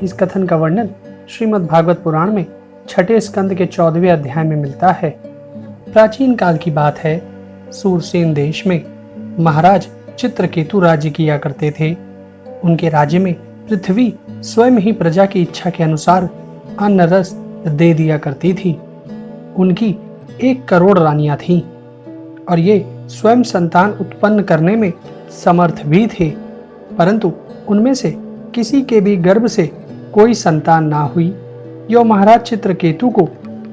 इस कथन का वर्णन श्रीमद् भागवत पुराण में 6ठे स्कंद के 14वें अध्याय में मिलता है। प्राचीन काल की बात है। सूरसेन देश में महाराज चित्रकेतु राज्य किया करते थे। उनके राज्य में पृथ्वी स्वयं ही प्रजा की इच्छा के अनुसार अन्न रस दे दिया करती थी। उनकी 1 करोड़ रानियां थीं और ये स्वयं संतान उत्पन्न करने में समर्थ भी थे, परंतु उनमें से किसी के भी गर्भ से कोई संतान ना हुई। यो महाराज चित्रकेतु को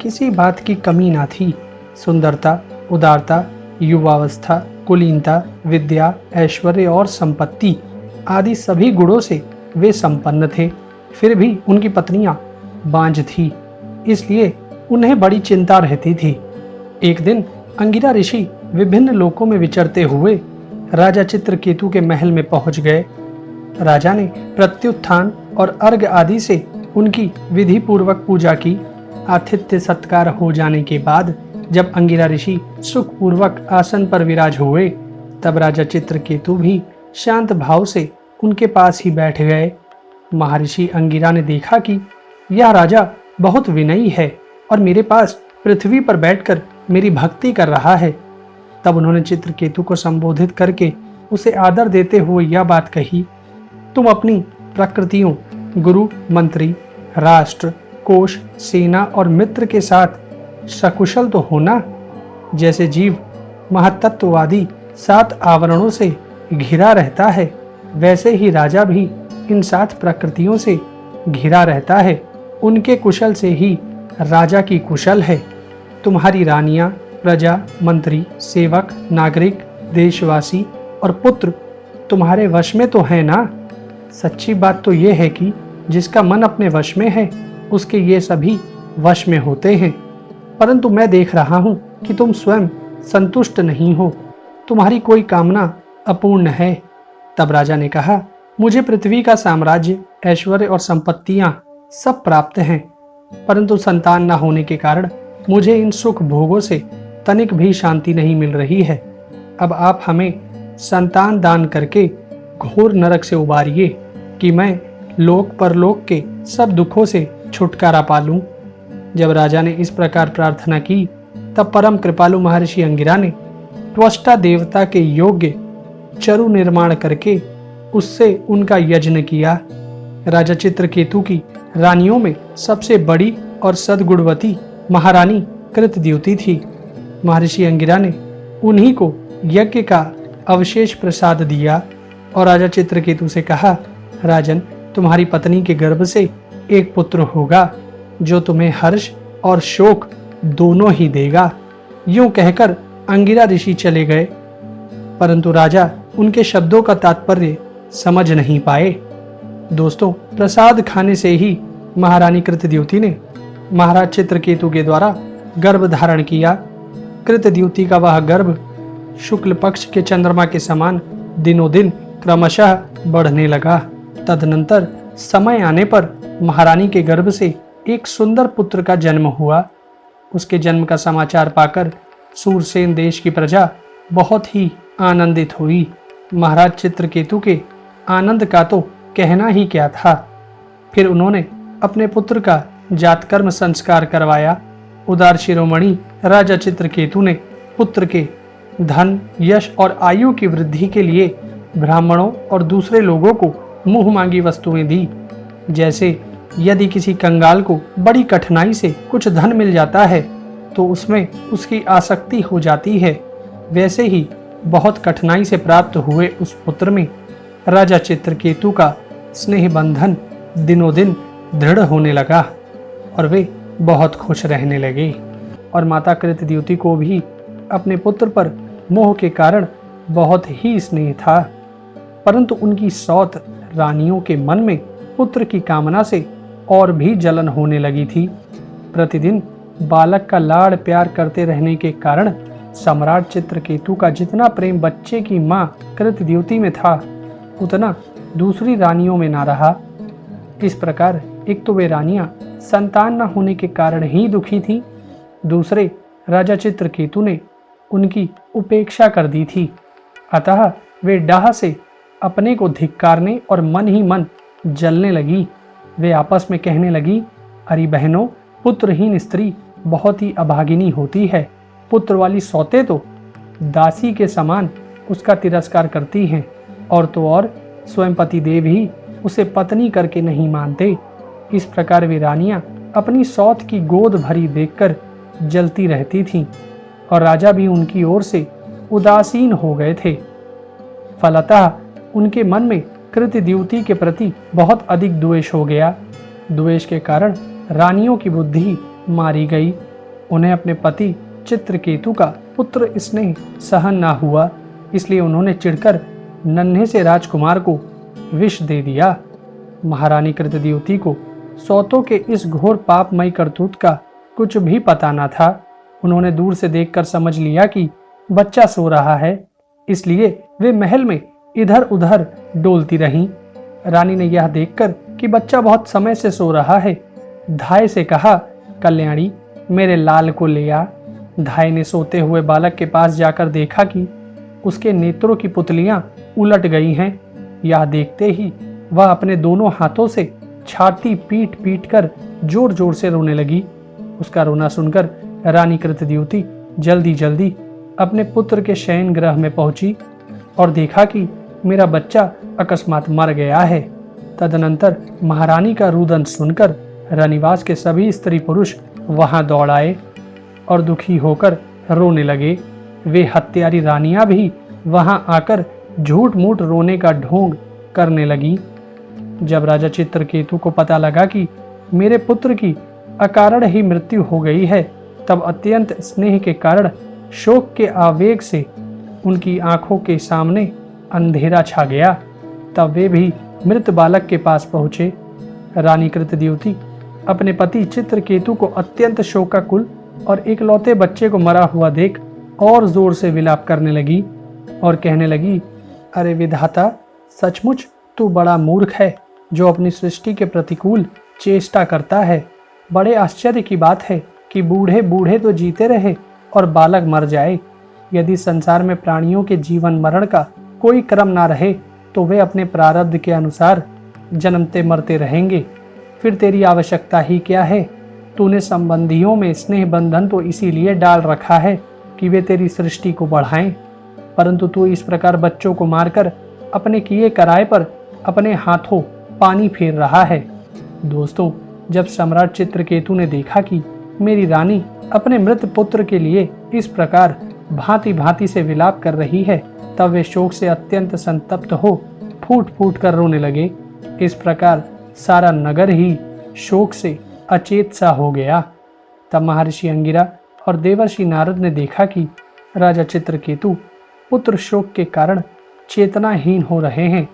किसी बात की कमी ना थी। सुंदरता, उदारता, युवावस्था, कुलीनता, विद्या, ऐश्वर्य और संपत्ति आदि सभी गुणों से वे संपन्न थे। फिर भी उनकी पत्नियां बांझ थी, इसलिए उन्हें बड़ी चिंता रहती थी। एक दिन अंगिरा ऋषि विभिन्न लोकों में विचरते हुए राजा चित्रकेतु के महल में पहुंच गए। राजा ने प्रत्युत्थान और अर्घ आदि से उनकी विधि पूर्वक पूजा की। आतिथ्य सत्कार हो जाने के बाद जब अंगिरा ऋषि सुखपूर्वक आसन पर विराज हुए, तब राजा चित्रकेतु भी शांत भाव से उनके पास ही बैठ गए। महर्षि अंगिरा ने देखा कि यह राजा बहुत विनयी है और मेरे पास पृथ्वी पर बैठकर मेरी भक्ति कर रहा है। तब उन्होंने चित्रकेतु को संबोधित करके उसे आदर देते हुए यह बात कही, तुम अपनी प्रकृतियों, गुरु, मंत्री, राष्ट्र, कोश, सेना और मित्र के साथ सकुशल तो होना। जैसे जीव महत्त्ववादी 7 आवरणों से घिरा रहता है, वैसे ही राजा भी इन 7 प्रकृतियों से घिरा रहता है। उनके कुशल से ही राजा की कुशल है। तुम्हारी रानियां, प्रजा, मंत्री, सेवक, नागरिक, देशवासी और पुत्र तुम्हारे वश में तो है ना। सच्ची बात तो यह है कि जिसका मन अपने वश में है, उसके ये सभी वश में होते हैं। परंतु मैं देख रहा हूं कि तुम स्वयं संतुष्ट नहीं हो, तुम्हारी कोई कामना अपूर्ण है। तब राजा ने कहा, मुझे पृथ्वी का साम्राज्य, ऐश्वर्य और संपत्तियां सब प्राप्त हैं, परंतु संतान न होने के कारण मुझे इन सुख भोगों से तनिक भी शांति नहीं मिल रही है। अब आप हमें संतान दान करके घोर नरक से उबारिए कि मैं लोक परलोक के सब दुखों से छुटकारा पालूं। जब राजा ने इस प्रकार प्रार्थना की, तब परम कृपालु महर्षि अंगिरा ने त्वष्टा देवता के योग्य चरु निर्माण करके उससे उनका यज्ञ किया। राजा चित्रकेतु की रानियों में सबसे बड़ी और सद्गुणवती महारानी कृतद्युति थी। महर्षि अंगिरा ने उन्हीं को यज्ञ का अवशेष प्रसाद दिया और राजा चित्रकेतु से कहा, राजन, तुम्हारी पत्नी के गर्भ से एक पुत्र होगा जो तुम्हें हर्ष और शोक दोनों ही देगा। यूं कहकर अंगिरा ऋषि चले गए, परंतु राजा उनके शब्दों का तात्पर्य समझ नहीं पाए। दोस्तों, प्रसाद खाने से ही महारानी कृतद्युति ने महाराज चित्रकेतु के द्वारा गर्भ धारण किया। कृतद्युति का वह गर्भ शुक्ल पक्ष के चंद्रमा के समान दिनों दिन क्रमशः बढ़ने लगा। तदनंतर समय आने पर महारानी के गर्भ से एक सुंदर पुत्र का जन्म हुआ। उसके जन्म का समाचार पाकर सूरसेन देश की प्रजा बहुत ही आनंदित हुई। महाराज चित्रकेतु के आनंद का तो कहना ही क्या था। फिर उन्होंने अपने पुत्र का जातकर्म संस्कार करवाया। उदार शिरोमणि राजा चित्रकेतु ने पुत्र के धन, यश और आयु की वृद्धि के लिए ब्राह्मणों और दूसरे लोगों को मुंह मांगी वस्तुएं दी। जैसे यदि किसी कंगाल को बड़ी कठिनाई से कुछ धन मिल जाता है तो उसमें उसकी आसक्ति हो जाती है, वैसे ही बहुत कठिनाई से प्राप्त हुए उस पुत्र में राजा चित्रकेतु का स्नेह बंधन दिनों दिन दृढ़ होने लगा और वे बहुत खुश रहने लगे। और माता कृतद्युति को भी अपने पुत्र पर मोह के कारण बहुत ही स्नेह था, परंतु उनकी सौत रानियों के मन में पुत्र की कामना से और भी जलन होने लगी थी। प्रतिदिन बालक का लाड़ प्यार करते रहने के कारण सम्राट चित्रकेतु का जितना प्रेम बच्चे की मां कृतद्युति में था, उतना दूसरी रानियों में ना रहा। इस प्रकार एक तो वे रानियां संतान न होने के कारण ही दुखी थीं, दूसरे राजा चित्रकेतु ने उनकी उपेक्षा कर दी थी। अतः वे डाह से अपने को धिक्कारने और मन ही मन जलने लगी। वे आपस में कहने लगी, अरे बहनों, पुत्रहीन स्त्री बहुत ही अभागिनी होती है। पुत्र वाली सौतें तो दासी के समान उसका तिरस्कार करती हैं, और तो और स्वयं पतिदेव ही उसे पत्नी करके नहीं मानते। इस प्रकार वे रानियां अपनी सौत की गोद भरी देखकर जलती रहती थीं, और राजा भी उनकी ओर से उदासीन हो गए थे। फलतः उनके मन में कृतद्युति के प्रति बहुत अधिक द्वेष हो गया। द्वेष के कारण रानियों की बुद्धि मारी गई। उन्हें अपने पति चित्रकेतु का पुत्र स्नेह सहन ना हुआ, इसलिए उन्होंने चिढ़कर नन्हे से राजकुमार को विष दे दिया। महारानी कृतद्युति को सौतों के इस घोर पापमय करतूत का कुछ भी पता न था। उन्होंने दूर से देखकर समझ लिया कि बच्चा सो रहा है, इसलिए वे महल में इधर उधर डोलती रहीं। रानी ने यह देखकर कि बच्चा बहुत समय से सो रहा है, धाय से कहा, कल्याणी, मेरे लाल को ले आ। धाय ने सोते हुए बालक के पास जाकर देखा कि उसके नेत्रों की पुतलियां उलट गई हैं। यह देखते ही वह अपने दोनों हाथों से छाती पीट पीट कर जोर जोर से रोने लगी। उसका रोना सुनकर रानी कृतद्युति जल्दी जल्दी अपने पुत्र के शयन गृह में पहुंची और देखा कि मेरा बच्चा अकस्मात मर गया है। तदनंतर महारानी का रुदन सुनकर रानीवास के सभी स्त्री पुरुष वहां दौड़ आए और दुखी होकर रोने लगे। वे हत्यारी रानियां भी वहां आकर झूठ मूठ रोने का ढोंग करने लगी। जब राजा चित्रकेतु को पता लगा कि मेरे पुत्र की अकारण ही मृत्यु हो गई है, तब अत्यंत स्नेह के कारण शोक के आवेग से उनकी आंखों के सामने अंधेरा छा गया। तब वे भी मृत बालक के पास पहुंचे। रानी कृतद्युति अपने पति चित्रकेतु को अत्यंत शोकाकुल और इकलौते बच्चे को मरा हुआ देख और जोर से विलाप करने लगी और कहने लगी, अरे विधाता, सचमुच तू बड़ा मूर्ख है जो अपनी सृष्टि के प्रतिकूल चेष्टा करता है। बड़े आश्चर्य की बात है कि बूढ़े बूढ़े तो जीते रहे और बालक मर जाए। यदि संसार में प्राणियों के जीवन मरण का कोई क्रम ना रहे तो वे अपने प्रारब्ध के अनुसार जन्मते मरते रहेंगे। फिर तेरी आवश्यकता ही क्या है? तूने संबंधियों में स्नेह बंधन तो इसीलिए डाल रखा है कि वे तेरी सृष्टि को बढ़ाएं, परंतु तू इस प्रकार बच्चों को मारकर अपने किए कराए पर अपने हाथों पानी फेर रहा है। दोस्तों, जब सम्राट चित्रकेतु ने देखा कि मेरी रानी अपने मृत पुत्र के लिए इस प्रकार भांति भांति से विलाप कर रही है, तब वे शोक से अत्यंत संतप्त हो फूट फूट कर रोने लगे। इस प्रकार सारा नगर ही शोक से अचेत सा हो गया। तब महर्षि अंगिरा और देवर्षि नारद ने देखा कि राजा चित्रकेतु पुत्र शोक के कारण चेतनाहीन हो रहे हैं,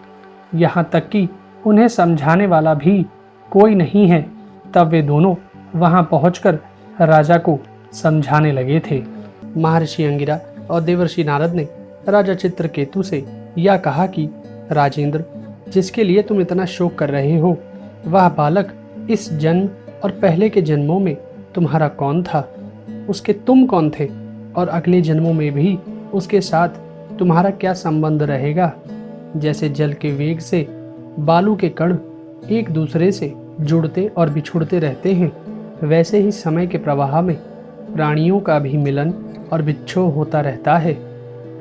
यहाँ तक कि उन्हें समझाने वाला भी कोई नहीं है। तब वे दोनों वहां पहुंचकर राजा को समझाने लगे थे। महर्षि अंगिरा और देवर्षि नारद ने राजा चित्रकेतु से यह कहा कि राजेंद्र, जिसके लिए तुम इतना शोक कर रहे हो, वह बालक इस जन्म और पहले के जन्मों में तुम्हारा कौन था? उसके तुम कौन थे? और अगले जन्मों में भी उसके साथ तुम्हारा क्या संबंध रहेगा? जैसे जल के वेग से बालू के कण एक दूसरे से जुड़ते और बिछुड़ते रहते हैं, वैसे ही समय के प्रवाह में प्राणियों का भी मिलन और विच्छोह होता रहता है।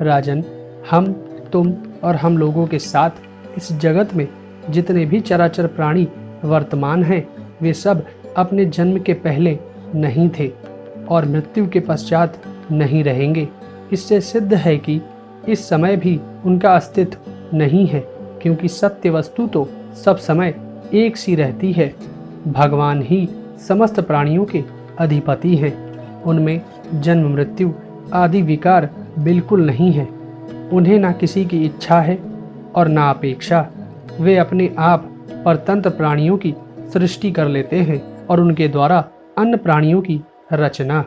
राजन, हम, तुम और हम लोगों के साथ इस जगत में जितने भी चराचर प्राणी वर्तमान हैं, वे सब अपने जन्म के पहले नहीं थे और मृत्यु के पश्चात नहीं रहेंगे। इससे सिद्ध है कि इस समय भी उनका अस्तित्व नहीं है, क्योंकि सत्य वस्तु तो सब समय एक सी रहती है। भगवान ही समस्त प्राणियों के अधिपति हैं। उनमें जन्म मृत्यु आदि विकार बिल्कुल नहीं है। उन्हें ना किसी की इच्छा है और ना अपेक्षा। वे अपने आप परतंत्र प्राणियों की सृष्टि कर लेते हैं और उनके द्वारा अन्य प्राणियों की रचना,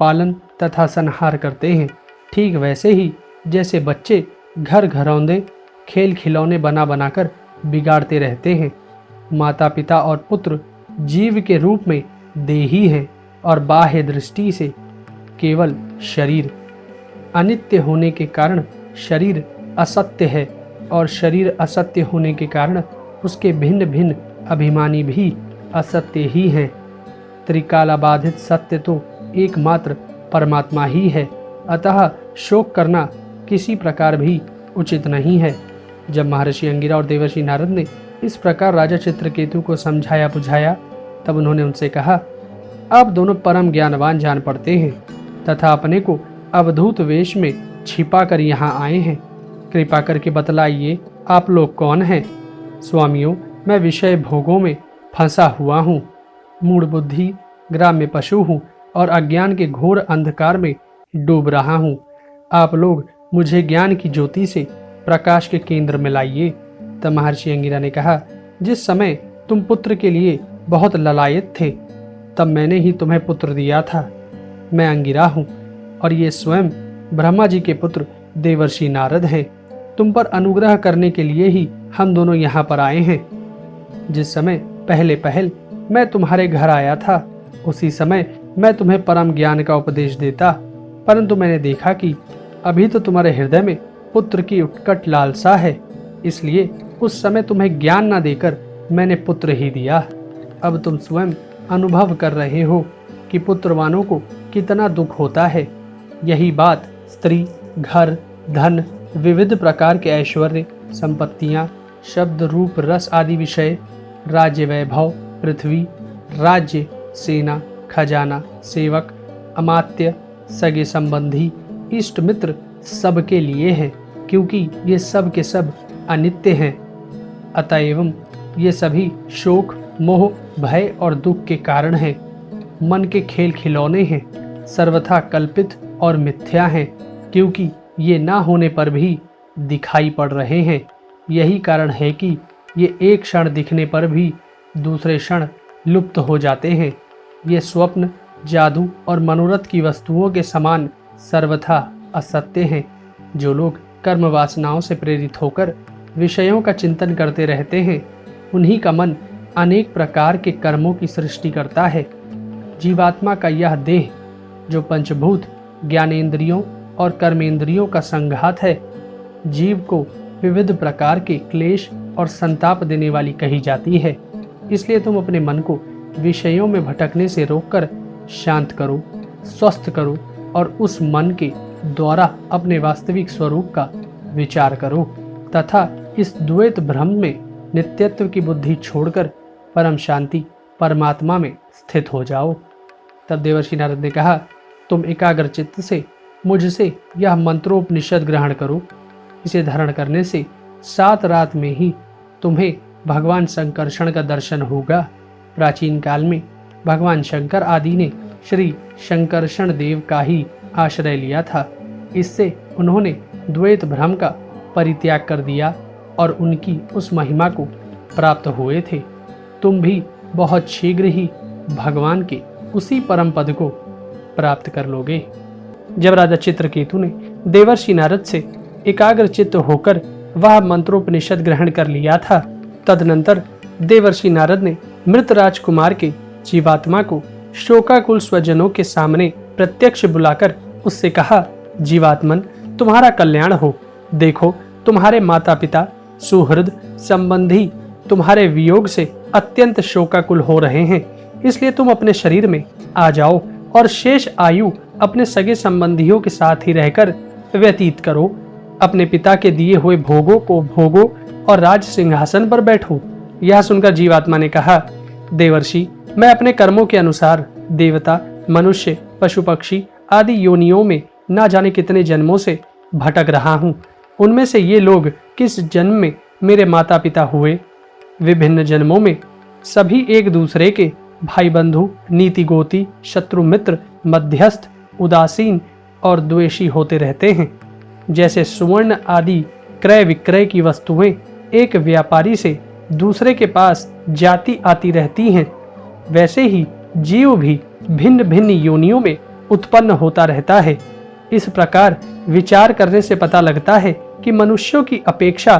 पालन तथा संहार करते हैं। ठीक वैसे ही जैसे बच्चे घर घरौंदे खेल खिलौने बना बनाकर बिगाड़ते रहते हैं। माता पिता और पुत्र जीव के रूप में देही हैं और बाह्य दृष्टि से केवल शरीर। अनित्य होने के कारण शरीर असत्य है और शरीर असत्य होने के कारण उसके भिन्न भिन्न अभिमानी भी असत्य ही हैं। त्रिकालाबाधित सत्य तो एकमात्र परमात्मा ही है, अतः शोक करना किसी प्रकार भी उचित नहीं है। जब महर्षि अंगिरा और देवर्षि नारद ने इस प्रकार राजा चित्रकेतु को समझाया बुझाया, तब उन्होंने उनसे कहा, आप दोनों परम ज्ञानवान जान पड़ते हैं तथा अपने को अवधूत वेश में छिपा कर यहाँ आए हैं। कृपा करके बतलाइए, आप लोग कौन हैं? स्वामियों, मैं विषय भोगों में फंसा हुआ हूँ, मूढ़ बुद्धि ग्राम्य पशु हूँ और अज्ञान के घोर अंधकार में डूब रहा हूँ। आप लोग मुझे ज्ञान की ज्योति से प्रकाश के केंद्र में लाइए। तब महर्षि अंगिरा ने कहा, जिस समय तुम पुत्र के लिए बहुत ललायत थे, तब मैंने ही तुम्हें पुत्र दिया था। मैं अंगिरा हूँ और ये स्वयं ब्रह्मा जी के पुत्र देवर्षि नारद हैं। तुम पर अनुग्रह करने के लिए ही हम दोनों यहाँ पर आए हैं। जिस समय पहले पहल मैं तुम्हारे घर आया था, उसी समय मैं तुम्हें परम ज्ञान का उपदेश देता, परंतु मैंने देखा कि अभी तो तुम्हारे हृदय में पुत्र की उत्कट लालसा है, इसलिए उस समय तुम्हें ज्ञान न देकर मैंने पुत्र ही दिया। अब तुम स्वयं अनुभव कर रहे हो कि पुत्रवानों को कितना दुख होता है। यही बात स्त्री, घर, धन, विविध प्रकार के ऐश्वर्य, संपत्तियां, शब्द, रूप, रस आदि विषय, राज्य वैभव, पृथ्वी, राज्य, सेना, खजाना, सेवक, अमात्य, सगे संबंधी, इष्ट मित्र सबके लिए है, क्योंकि ये सब के सब अनित्य हैं। अतएव ये सभी शोक, मोह, भय और दुख के कारण हैं। मन के खेल खिलौने हैं, सर्वथा कल्पित और मिथ्या हैं, क्योंकि ये ना होने पर भी दिखाई पड़ रहे हैं। यही कारण है कि ये एक क्षण दिखने पर भी दूसरे क्षण लुप्त हो जाते हैं। ये स्वप्न, जादू और मनोरथ की वस्तुओं के समान सर्वथा असत्य हैं। जो लोग कर्म वासनाओं से प्रेरित होकर विषयों का चिंतन करते रहते हैं, उन्हीं का मन अनेक प्रकार के कर्मों की सृष्टि करता है। जीवात्मा का यह देह, जो पंचभूत, ज्ञानेंद्रियों और कर्मेंद्रियों का संघात है, जीव को विविध प्रकार के क्लेश और संताप देने वाली कही जाती है। इसलिए तुम अपने मन को विषयों में भटकने से रोककर शांत करो, स्वस्थ करो और उस मन के द्वारा अपने वास्तविक स्वरूप का विचार करो तथा इस द्वैत भ्रम में नित्यत्व की बुद्धि छोड़कर परम शांति परमात्मा में स्थित हो जाओ। तब देवर्षि नारद ने कहा, तुम एकाग्र चित्त से मुझसे यह मंत्रोपनिषद ग्रहण करो। इसे धारण करने से 7 रात में ही तुम्हें भगवान शंकरषण का दर्शन होगा। प्राचीन काल में भगवान शंकर आदि ने श्री शंकरषण देव का ही आश्रय लिया था। इससे उन्होंने द्वैत भ्रम का परित्याग कर दिया और उनकी उस महिमा को प्राप्त हुए थे। तुम भी बहुत शीघ्र ही भगवान के उसी परम पद को प्राप्त कर लोगे। जब राजा चित्रकेतु ने देवर्षि नारद से एकाग्र चित्त होकर वह मंत्रोपनिषद ग्रहण कर लिया था, तदनंतर देवर्षि नारद ने मृत राजकुमार के जीवात्मा को शोकाकुल स्वजनों के सामने प्रत्यक्ष बुलाकर उससे कहा, जीवात्मन, तुम्हारा कल्याण हो। देखो, तुम्हारे माता पिता, सुहृद, संबंधी तुम्हारे वियोग से अत्यंत शोकाकुल हो रहे हैं, इसलिए तुम अपने शरीर में आ जाओ और शेष आयु अपने सगे संबंधियों के साथ ही रहकर व्यतीत करो। अपने पिता के दिए हुए भोगों को भोगो और राज सिंहासन पर बैठो। यह सुनकर जीवात्मा ने कहा, देवर्षि, मैं अपने कर्मों के अनुसार देवता, मनुष्य, पशु पक्षी आदि योनियों में ना जाने कितने जन्मों से भटक रहा हूँ। उनमें से ये लोग किस जन्म में मेरे माता पिता हुए, विभिन्न जन्मों में सभी एक दूसरे के भाई बंधु, नीति गोती, शत्रु मित्र, मध्यस्थ, उदासीन और द्वेषी होते रहते हैं। जैसे सुवर्ण आदि क्रय विक्रय की वस्तुएं एक व्यापारी से दूसरे के पास जाती आती रहती हैं, वैसे ही जीव भी भिन्न भिन्न योनियों में उत्पन्न होता रहता है। इस प्रकार विचार करने से पता लगता है कि मनुष्यों की अपेक्षा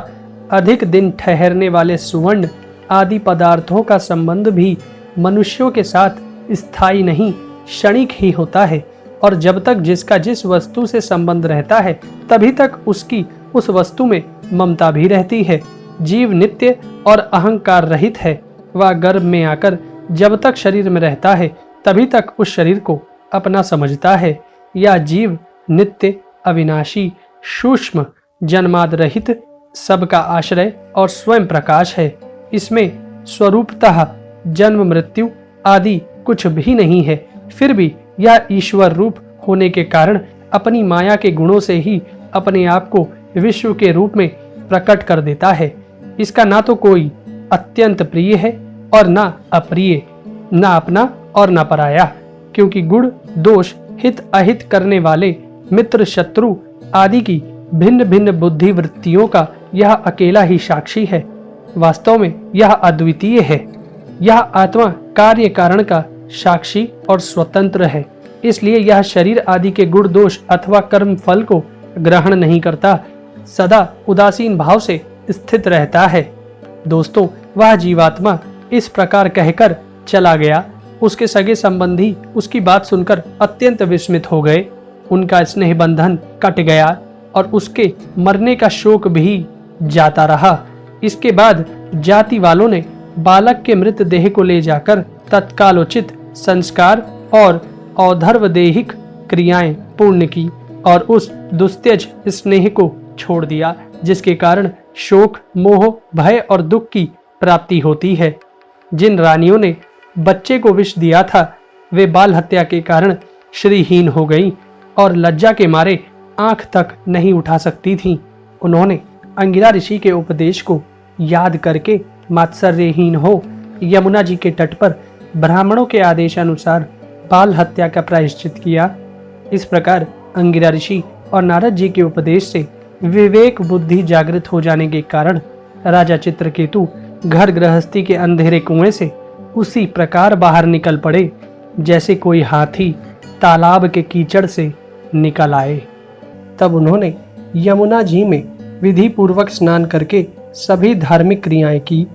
अधिक दिन ठहरने वाले सुवर्ण आदि पदार्थों का संबंध भी मनुष्यों के साथ स्थायी नहीं, क्षणिक ही होता है, और जब तक जिसका जिस वस्तु से संबंध रहता है तभी तक उसकी उस वस्तु में ममता भी रहती है। जीव नित्य और अहंकार रहित है, वह गर्भ में आकर जब तक शरीर में रहता है तभी तक उस शरीर को अपना समझता है। यह जीव नित्य, अविनाशी, सूक्ष्म, जन्माद रहित, सबका आश्रय और स्वयं प्रकाश है। इसमें स्वरूपतः जन्म मृत्यु आदि कुछ भी नहीं है। फिर भी यह ईश्वर रूप होने के कारण अपनी माया के गुणों से ही अपने आप को विश्व के रूप में प्रकट कर देता है। इसका ना तो कोई अत्यंत प्रिय है और ना अप्रिय, ना अपना और ना पराया, क्योंकि गुण दोष, हित अहित करने वाले, मित्र शत्रु आदि की भिन्न भिन्न बुद्धि वृत्तियों का यह अकेला ही साक्षी है। वास्तव में यह अद्वितीय है। यह आत्मा कार्य कारण का साक्षी और स्वतंत्र है। इसलिए यह शरीर आदि के गुण दोष अथवा कर्म फल को ग्रहण नहीं करता, सदा उदासीन भाव से स्थित रहता है। दोस्तों, वह जीवात्मा इस प्रकार कहकर चला गया। उसके सगे संबंधी उसकी बात सुनकर अत्यंत विस्मित हो गए। उनका स्नेह बंधन कट गया और उसके मरने का शोक भी जाता रहा। इसके बाद जाति वालों ने बालक के मृत देह को ले जाकर तत्कालोचित संस्कार और औधर्वदेहिक क्रियाएं पूर्ण की और उस दुस्त्यज स्नेह को छोड़ दिया, जिसके कारण शोक, मोह, भय और दुख की प्राप्ति होती है। जिन रानियों ने बच्चे को विष दिया था वे बाल हत्या के कारण श्रीहीन हो गईं और लज्जा के मारे आंख तक नहीं उठा सकती थीं। उन्होंने अंगिरा ऋषि के उपदेश को याद करके मात्सर्यहीन हो यमुना जी के तट पर ब्राह्मणों के आदेशानुसार बाल हत्या का प्रायश्चित किया। इस प्रकार अंगिरा ऋषि और नारद जी के उपदेश से विवेक बुद्धि जागृत हो जाने के कारण राजा चित्रकेतु घर गृहस्थी के अंधेरे कुएं से उसी प्रकार बाहर निकल पड़े जैसे कोई हाथी तालाब के कीचड़ से निकल आए। तब उन्होंने यमुना जी में विधि पूर्वक स्नान करके सभी धार्मिक क्रियाएं की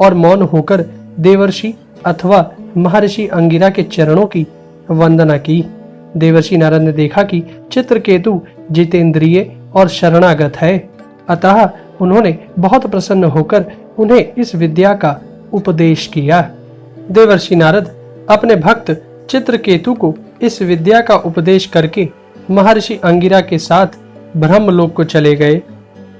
और मौन होकर देवर्षि अथवा महर्षि अंगिरा के चरणों की वंदना की। देवर्षि नारद ने देखा कि चित्रकेतु जितेंद्रिय और शरणागत है, अतः उन्होंने बहुत प्रसन्न होकर उन्हें इस विद्या का उपदेश किया। देवर्षि नारद अपने भक्त चित्रकेतु को इस विद्या का उपदेश करके महर्षि अंगिरा के साथ ब्रह्मलोक को चले गए।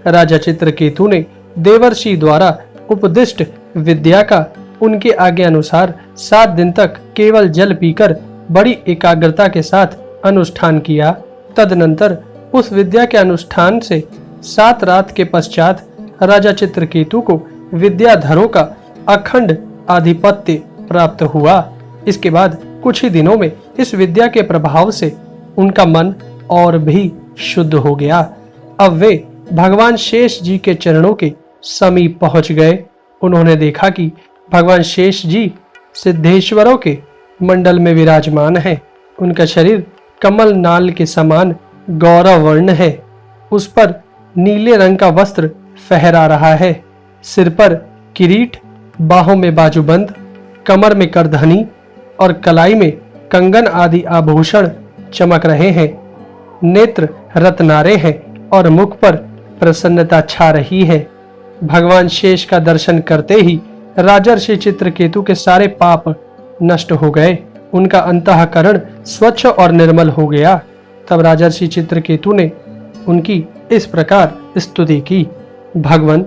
राजा चित्रकेतु ने देवर्षि द्वारा उपदिष्ट विद्या का उनके आज्ञा अनुसार 7 दिन तक केवल जल पीकर बड़ी एकाग्रता के साथ अनुष्ठान किया। तदनंतर उस विद्या के अनुष्ठान से 7 रात के पश्चात राजा चित्रकेतु को विद्याधरों का अखंड आधिपत्य प्राप्त हुआ। इसके बाद कुछ ही दिनों में इस विद्या के प्रभाव से उनका मन और भी शुद्ध हो गया। अब वे भगवान शेष जी के चरणों के समीप पहुंच गए। उन्होंने देखा कि भगवान शेष जी सिद्धेश्वरों के मंडल में विराजमान है। उनका शरीर कमल नाल के समान गौरव वर्ण है। उस पर नीले रंग का वस्त्र फहरा रहा है। सिर पर किरीट, बाहों में बाजूबंद, कमर में करधनी और कलाई में कंगन आदि आभूषण चमक रहे हैं। नेत्र रत्नारे हैं और मुख पर प्रसन्नता छा रही है। भगवान शेष का दर्शन करते ही राजर्षि चित्रकेतु के सारे पाप नष्ट हो गए। उनका अंतःकरण स्वच्छ और निर्मल हो गया। तब राजर्षि चित्रकेतु ने उनकी इस प्रकार स्तुति की, भगवान,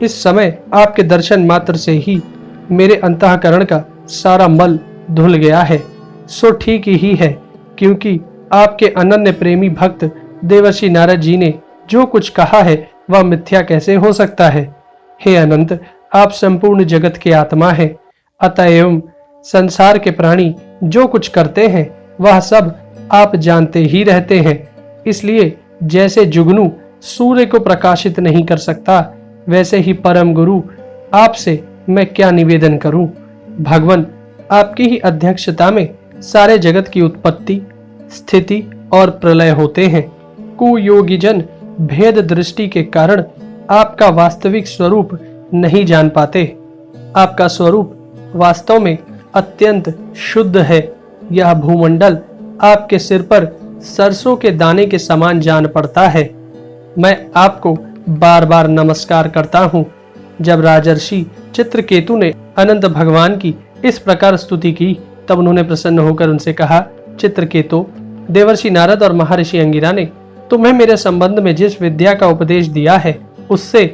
इस समय आपके दर्शन मात्र से ही मेरे अंतःकरण का सारा मल धुल गया है। सो ठीक ही है, क्योंकि आपके अनन्य प्रेमी भक्त देवर्षि नारद जी ने जो कुछ कहा है वह मिथ्या कैसे हो सकता है। हे अनंत, आप संपूर्ण जगत के आत्मा हैं, अतएव संसार के प्राणी जो कुछ करते हैं वह सब आप जानते ही रहते हैं। इसलिए जैसे जुगनू सूर्य को प्रकाशित नहीं कर सकता, वैसे ही परम गुरु आपसे मैं क्या निवेदन करूं। भगवान, आपकी ही अध्यक्षता में सारे जगत की उत्पत्ति, स्थिति और प्रलय होते हैं। कुयोगी जन भेद दृष्टि के कारण आपका वास्तविक स्वरूप नहीं जान पाते। आपका स्वरूप वास्तव में अत्यंत शुद्ध है। यह भूमंडल आपके सिर पर सरसों के दाने के समान जान पड़ता है। मैं आपको बार बार नमस्कार करता हूँ। जब राजर्षि चित्रकेतु ने अनंत भगवान की इस प्रकार स्तुति की। तब उन्होंने प्रसन्न होकर उनसे कहा, चित्रकेतु, देवर्षि नारद और महर्षि अंगिरा ने तुम्हें मेरे संबंध में जिस विद्या का उपदेश दिया है उससे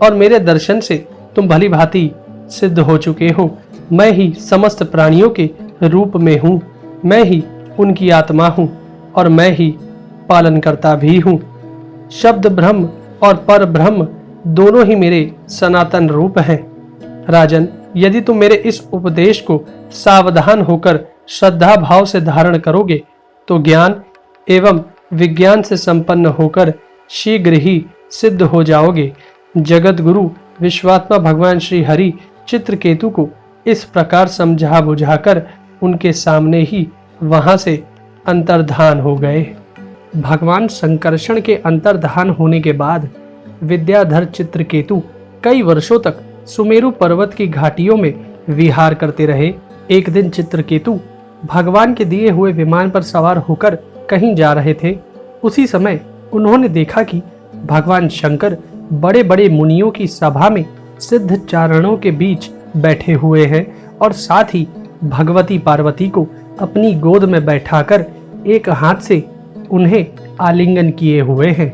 और मेरे दर्शन से तुम भली भांति सिद्ध हो चुके हो। मैं ही समस्त प्राणियों के रूप में हूँ, मैं ही उनकी आत्मा हूँ और मैं ही पालन करता भी हूँ। शब्द ब्रह्म और पर ब्रह्म दोनों ही मेरे सनातन रूप हैं। राजन, यदि तुम मेरे इस उपदेश को सावधान होकर श्रद्धा भाव से धारण करोगे तो ज्ञान एवं विज्ञान से संपन्न होकर शीघ्र ही सिद्ध हो जाओगे। जगत गुरु विश्वात्मा भगवान श्री हरि चित्रकेतु को इस प्रकार समझा बुझाकर उनके सामने ही वहां से अंतर्धान हो गए। भगवान संकर्षण के अंतर्धान होने के बाद विद्याधर चित्रकेतु कई वर्षों तक सुमेरु पर्वत की घाटियों में विहार करते रहे। एक दिन चित्रकेतु भगवान के दिए हुए विमान पर सवार होकर कहीं जा रहे थे। उसी समय उन्होंने देखा कि भगवान शंकर बड़े बड़े मुनियों की सभा में सिद्ध चारणों के बीच बैठे हुए हैं और साथ ही भगवती पार्वती को अपनी गोद में बैठाकर एक हाथ से उन्हें आलिंगन किए हुए हैं।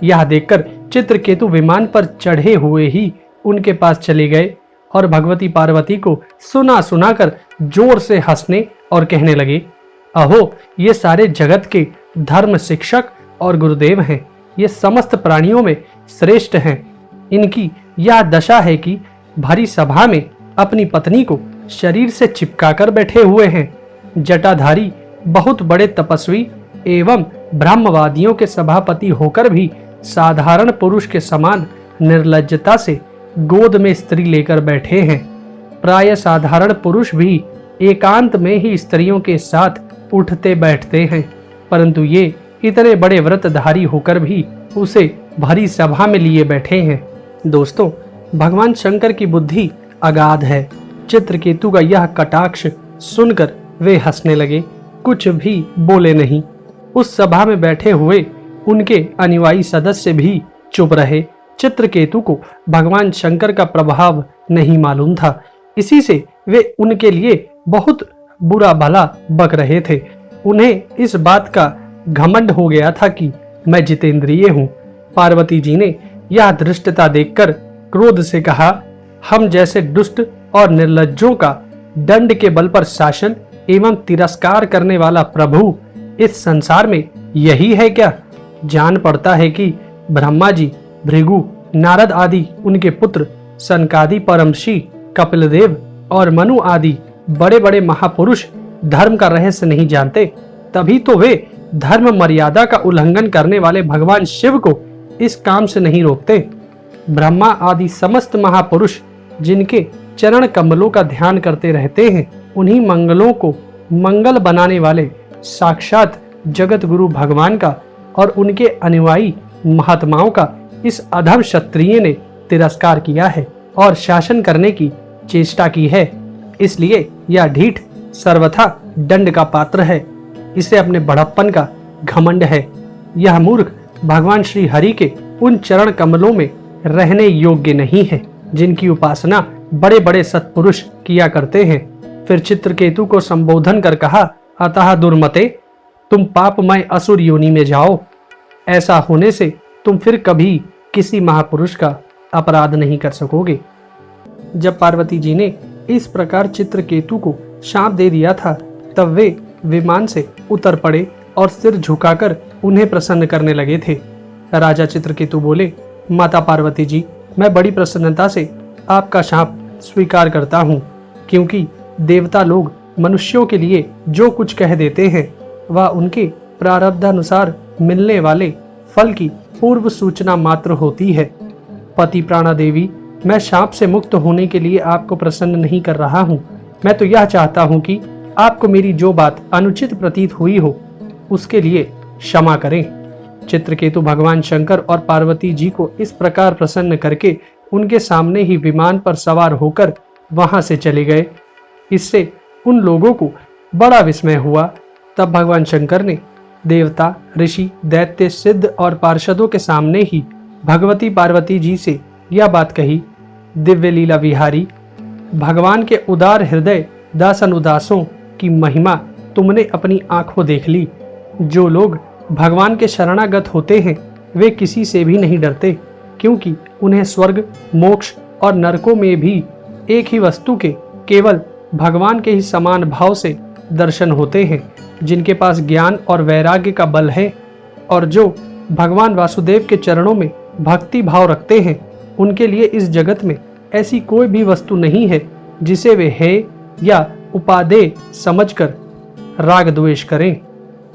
यह देखकर चित्रकेतु विमान पर चढ़े हुए ही उनके पास चले गए और भगवती पार्वती को सुना सुनाकर जोर से हंसने और कहने लगे, अहो, ये सारे जगत के धर्म शिक्षक और गुरुदेव हैं। ये समस्त प्राणियों में श्रेष्ठ हैं। इनकी यह दशा है कि भरी सभा में अपनी पत्नी को शरीर से चिपकाकर बैठे हुए हैं। जटाधारी बहुत बड़े तपस्वी एवं ब्रह्मवादियों के सभापति होकर भी साधारण पुरुष के समान निर्लज्जता से गोद में स्त्री लेकर बैठे हैं। प्राय साधारण पुरुष भी एकांत में ही स्त्रियों के साथ उठते बैठते हैं, परंतु ये इतने बड़े व्रतधारी होकर भी उसे भरी सभा में लिए बैठे हैं। दोस्तों, भगवान शंकर की बुद्धि अगाध है। चित्रकेतु का यह कटाक्ष सुनकर वे हंसने लगे, कुछ भी बोले नहीं। उस सभा में बैठे हुए उनके अनुयायी सदस्य भी चुप रहे। चित्रकेतु को भगवान शंकर का प्रभाव नहीं मालूम था, इसी से वे उनके लिए बहुत बुरा भला बक रहे थे। उन्हें इस बात का घमंड हो गया था कि मैं जितेंद्रिय हूँ। पार्वती जी ने यह धृष्टता देखकर क्रोध से कहा, हम जैसे दुष्ट और निर्लज्जों का दंड के बल पर शासन एवं तिरस्कार करने वाला प्रभु इस संसार में यही है क्या? जान पड़ता है कि ब्रह्मा जी, भृगु, नारद आदि उनके पुत्र, सनकादि परमर्षि, कपिलदेव और मनु आदि बड़े बड़े महापुरुष धर्म का रहस्य नहीं जानते, तभी तो वे धर्म मर्यादा का उल्लंघन करने वाले भगवान शिव को इस काम से नहीं रोकते। ब्रह्मा आदि समस्त महापुरुष जिनके चरण कमलों का ध्यान करते रहते हैं, उन्हीं मंगलों को मंगल बनाने वाले साक्षात जगत गुरु भगवान का और उनके अनुयायी महात्माओं का इस अधम क्षत्रिय ने तिरस्कार किया है और शासन करने की चेष्टा की है। इसलिए यह ढीठ सर्वथा दंड का पात्र है। इसे अपने बड़प्पन का घमंड है। यह मूर्ख भगवान श्री हरि के उन चरण कमलों में रहने योग्य नहीं है जिनकी उपासना बड़े बड़े सत्पुरुष किया करते हैं। फिर चित्रकेतु को संबोधन कर कहा, अतः दुर्मते, तुम पापमय असुर योनि में जाओ। ऐसा होने से तुम फिर कभी किसी महापुरुष का अपराध नहीं कर सकोगे। जब पार्वती जी ने इस प्रकार चित्रकेतु को शाप दे दिया था, तब वे विमान से उतर पड़े और सिर झुकाकर उन्हें प्रसन्न करने लगे थे। राजा चित्रकेतु बोले, माता पार्वती जी, मैं बड़ी प्रसन्नता से आपका शाप स्वीकार करता हूँ, क्योंकि देवता लोग मनुष्यों के लिए जो कुछ कह देते हैं वह उनके प्रारब्धानुसार मिलने वाले फल की पूर्व सूचना मात्र होती है। पति प्राणा देवी, मैं शाप से मुक्त होने के लिए आपको प्रसन्न नहीं कर रहा हूँ। मैं तो यह चाहता हूँ कि आपको मेरी जो बात अनुचित प्रतीत हुई हो उसके लिए क्षमा करें। चित्रकेतु भगवान शंकर और पार्वती जी को इस प्रकार प्रसन्न करके उनके सामने ही विमान पर सवार होकर वहां से चले गए। इससे उन लोगों को बड़ा विस्मय हुआ। तब भगवान शंकर ने देवता, ऋषि, दैत्य, सिद्ध और पार्षदों के सामने ही भगवती पार्वती जी से यह बात कही, दिव्य लीला विहारी, भगवान के उदार हृदय दासन उदासों की महिमा तुमने अपनी आंखों देख ली। जो लोग भगवान के शरणागत होते हैं वे किसी से भी नहीं डरते, क्योंकि उन्हें स्वर्ग, मोक्ष और नरकों में भी एक ही वस्तु के केवल भगवान के ही समान भाव से दर्शन होते हैं। जिनके पास ज्ञान और वैराग्य का बल है और जो भगवान वासुदेव के चरणों में भक्ति भाव रखते हैं, उनके लिए इस जगत में ऐसी कोई भी वस्तु नहीं है जिसे वे है या उपादेय समझकर राग द्वेष करें।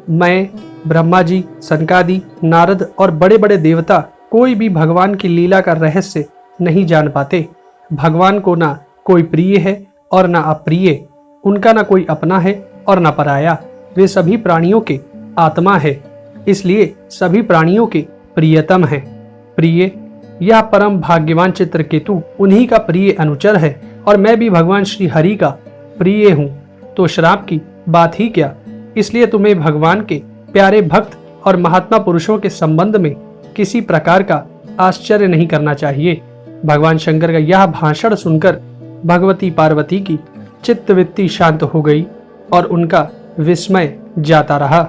मैं, ब्रह्मा जी, सनकादि, नारद और बड़े बड़े देवता कोई भी भगवान की लीला का रहस्य नहीं जान पाते। भगवान को ना कोई प्रिय है और ना अप्रिय, उनका ना कोई अपना है और ना पराया। वे सभी प्राणियों के आत्मा है, इसलिए सभी प्राणियों के प्रियतम है। प्रिय, यह परम भाग्यवान चित्रकेतु उन्हीं का प्रिय अनुचर है और मैं भी भगवान श्री हरि का प्रिय हूँ, तो श्राप की बात ही क्या। इसलिए तुम्हें भगवान के प्यारे भक्त और महात्मा पुरुषों के संबंध में किसी प्रकार का आश्चर्य नहीं करना चाहिए। भगवान शंकर का यह भाषण सुनकर भगवती पार्वती की चित्तवृत्ति शांत हो गई और उनका विस्मय जाता रहा।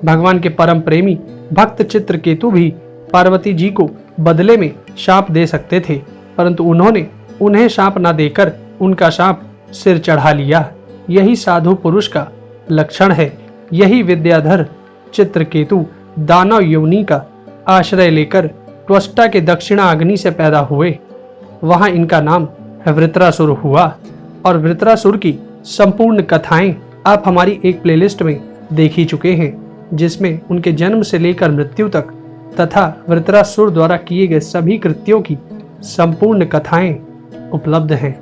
भगवान के परम प्रेमी भक्त चित्रकेतु भी पार्वती जी को बदले में शाप दे सकते थे, परंतु उन्होंने उन्हें शाप न देकर उनका शाप सिर चढ़ा लिया। यही साधु पुरुष का लक्षण है। यही विद्याधर चित्रकेतु दानव योनि का आश्रय लेकर त्वष्टा के दक्षिणा अग्नि से पैदा हुए। वहां इनका नाम वृत्रासुर हुआ और वृत्रासुर की संपूर्ण कथाएं आप हमारी एक प्लेलिस्ट में देख ही चुके हैं, जिसमें उनके जन्म से लेकर मृत्यु तक तथा वृत्रासुर द्वारा किए गए सभी कृत्यों की संपूर्ण कथाएं उपलब्ध हैं।